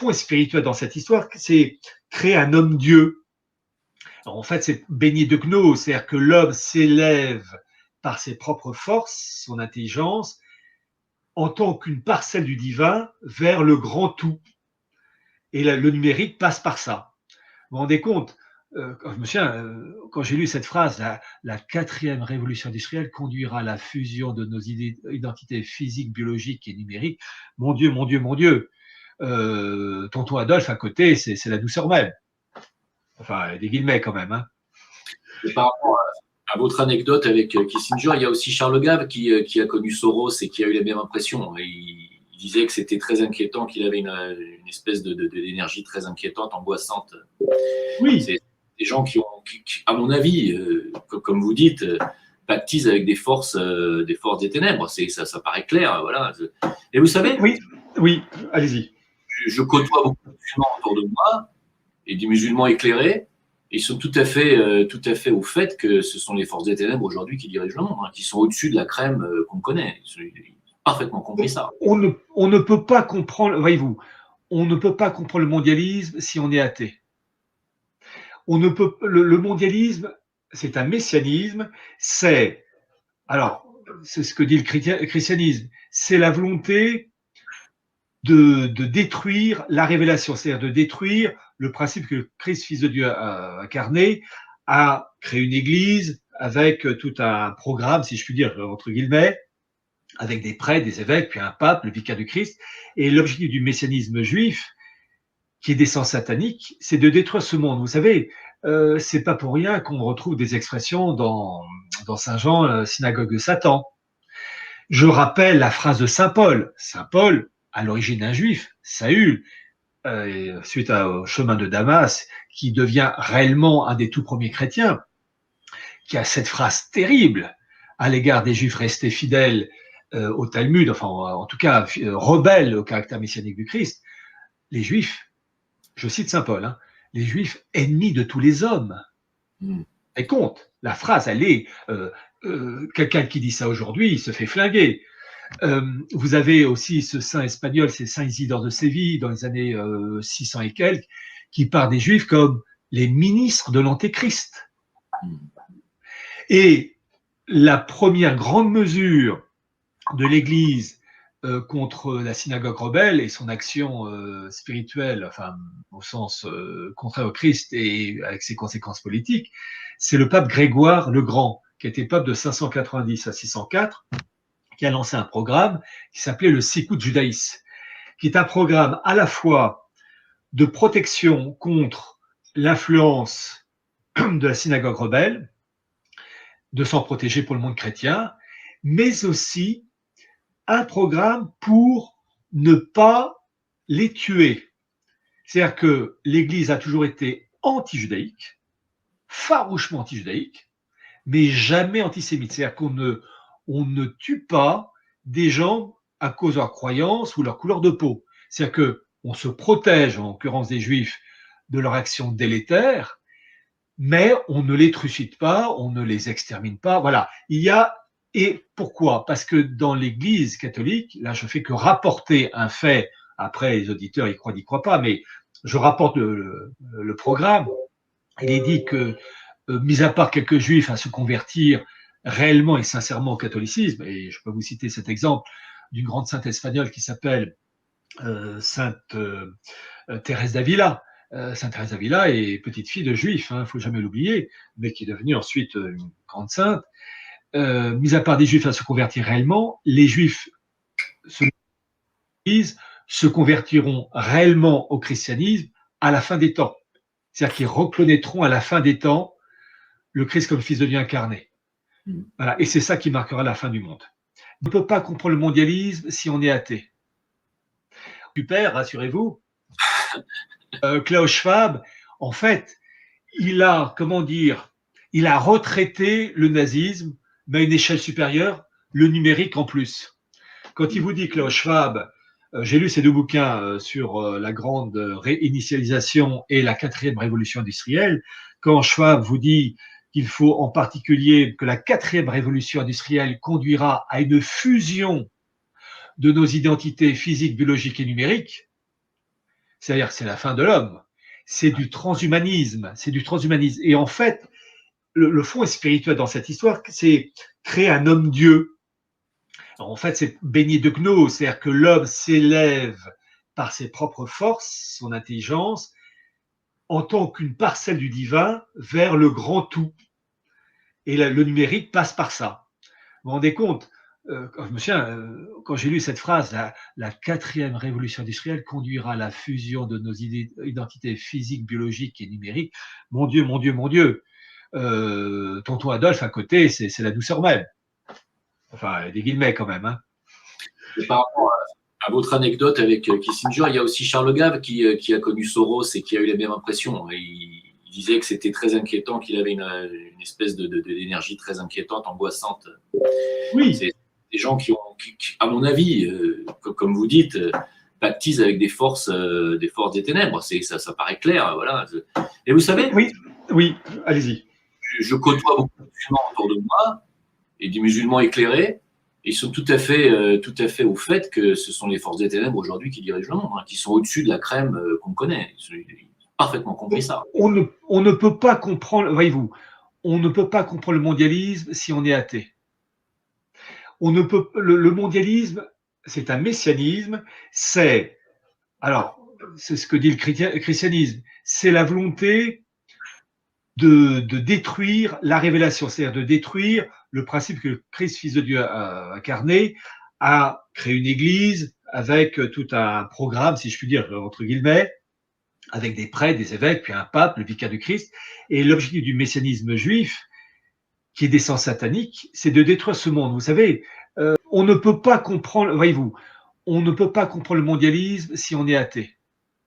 point spirituel dans cette histoire, c'est créer un homme-dieu. Alors, en fait, c'est baigné de gnose, c'est-à-dire que l'homme s'élève par ses propres forces, son intelligence, en tant qu'une parcelle du divin vers le grand tout. Et le numérique passe par ça. Vous vous rendez compte, je me souviens, quand j'ai lu cette phrase, la quatrième révolution industrielle conduira à la fusion de nos identités physiques, biologiques et numériques. Mon Dieu, mon Dieu, mon Dieu. Tonton Adolphe à côté, c'est la douceur même. Enfin, des guillemets quand même. Hein. Et par rapport à votre anecdote avec Kissinger, il y a aussi Charles Gave qui a connu Soros et qui a eu la même impression. Il disait que c'était très inquiétant, qu'il avait une espèce d'énergie très inquiétante, angoissante. Oui. C'est des gens qui, à mon avis, comme vous dites, pactisent avec des forces des ténèbres. Ça paraît clair. Voilà. Et vous savez, oui, allez-y. Je côtoie beaucoup de musulmans autour de moi et des musulmans éclairés. Ils sont tout à fait au fait que ce sont les forces des ténèbres aujourd'hui qui dirigent le monde, hein, qui sont au-dessus de la crème qu'on connaît. Ils ont parfaitement compris ça. On ne peut pas comprendre, voyez-vous, on ne peut pas comprendre le mondialisme si on est athée. Le mondialisme, c'est un messianisme, c'est ce que dit le christianisme, c'est la volonté de détruire la révélation, c'est-à-dire de détruire le principe que le Christ, Fils de Dieu, a incarné, a créé une église avec tout un programme, si je puis dire, entre guillemets, avec des prêtres, des évêques, puis un pape, le vicaire du Christ. Et l'objectif du messianisme juif, qui est d'essence satanique, c'est de détruire ce monde. Vous savez, c'est pas pour rien qu'on retrouve des expressions dans Saint Jean, synagogue de Satan. Je rappelle la phrase de Saint Paul. Saint Paul, à l'origine un juif, Saül, suite au chemin de Damas, qui devient réellement un des tout premiers chrétiens, qui a cette phrase terrible à l'égard des juifs restés fidèles au Talmud, enfin en tout cas rebelles au caractère messianique du Christ. Les juifs, je cite Saint Paul, hein, les juifs ennemis de tous les hommes. Et compte, la phrase, elle est, quelqu'un qui dit ça aujourd'hui, il se fait flinguer. Vous avez aussi ce saint espagnol, c'est Saint Isidore de Séville, dans les années 600 et quelques, qui parle des Juifs comme les ministres de l'Antéchrist. Et la première grande mesure de l'Église contre la synagogue rebelle et son action spirituelle, enfin au sens contraire au Christ et avec ses conséquences politiques, c'est le pape Grégoire le Grand, qui était pape de 590 à 604, qui a lancé un programme qui s'appelait le Sicut Judaïs, qui est un programme à la fois de protection contre l'influence de la synagogue rebelle, de s'en protéger pour le monde chrétien, mais aussi un programme pour ne pas les tuer. C'est-à-dire que l'Église a toujours été anti-judaïque, farouchement anti-judaïque, mais jamais antisémite. C'est-à-dire on ne tue pas des gens à cause de leur croyance ou leur couleur de peau. C'est-à-dire qu'on se protège, en l'occurrence des Juifs, de leur action délétère, mais on ne les trucide pas, on ne les extermine pas. Voilà. Et pourquoi? Parce que dans l'Église catholique, là je fais que rapporter un fait, après les auditeurs y croient pas, mais je rapporte le programme. Il est dit que, mis à part quelques Juifs à se convertir réellement et sincèrement au catholicisme, et je peux vous citer cet exemple d'une grande sainte espagnole qui s'appelle Sainte Thérèse d'Avila. Sainte Thérèse d'Avila est petite fille de Juif, il faut jamais l'oublier, mais qui est devenue ensuite une grande sainte. Mis à part des Juifs à se convertir réellement, les Juifs se convertiront réellement au christianisme à la fin des temps. C'est-à-dire qu'ils reconnaîtront à la fin des temps le Christ comme Fils de Dieu incarné. Voilà. Et c'est ça qui marquera la fin du monde. On ne peut pas comprendre le mondialisme si on est athée. Super, rassurez-vous. Klaus Schwab, en fait, il a retraité le nazisme, mais à une échelle supérieure, le numérique en plus. Quand il vous dit, Klaus Schwab, j'ai lu ces deux bouquins sur la grande réinitialisation et la quatrième révolution industrielle, quand Schwab vous dit qu'il faut en particulier que la quatrième révolution industrielle conduira à une fusion de nos identités physiques, biologiques et numériques, C'est-à-dire que c'est la fin de l'homme. C'est du transhumanisme. C'est du transhumanisme. Et en fait, le fond spirituel dans cette histoire, c'est créer un homme-dieu. En fait, c'est baigné de gnose, c'est-à-dire que l'homme s'élève par ses propres forces, son intelligence, en tant qu'une parcelle du divin vers le grand tout. Et le numérique passe par ça. Vous vous rendez compte, quand j'ai lu cette phrase, la quatrième révolution industrielle conduira à la fusion de nos identités physiques, biologiques et numériques. Mon Dieu, mon Dieu, mon Dieu. Tonton Adolphe à côté, c'est la douceur même. Enfin, des guillemets quand même. Hein. Et par rapport à votre anecdote avec Kissinger, il y a aussi Charles Gave qui a connu Soros et qui a eu la même impression. Il disait que c'était très inquiétant, qu'il avait une espèce d'énergie très inquiétante, angoissante. Oui. C'est des gens qui, à mon avis, comme vous dites, pactisent avec des forces des ténèbres. Ça paraît clair, voilà. Et vous savez, oui, allez-y. Je côtoie beaucoup de musulmans autour de moi et des musulmans éclairés. Ils sont tout à fait au fait que ce sont les forces des ténèbres aujourd'hui qui dirigent le monde, qui sont au-dessus de la crème qu'on connaît. Ils ont parfaitement compris ça. On ne peut pas comprendre, voyez-vous, on ne peut pas comprendre le mondialisme si on est athée. Le mondialisme, c'est un messianisme, c'est ce que dit le christianisme, c'est la volonté de détruire la révélation, c'est-à-dire de détruire le principe que le Christ, Fils de Dieu, a incarné, a créé une église avec tout un programme, si je puis dire, entre guillemets, avec des prêtres, des évêques, puis un pape, le vicaire du Christ. Et l'objectif du messianisme juif, qui est d'essence satanique, c'est de détruire ce monde. Vous savez, on ne peut pas comprendre, voyez-vous, on ne peut pas comprendre le mondialisme si on est athée.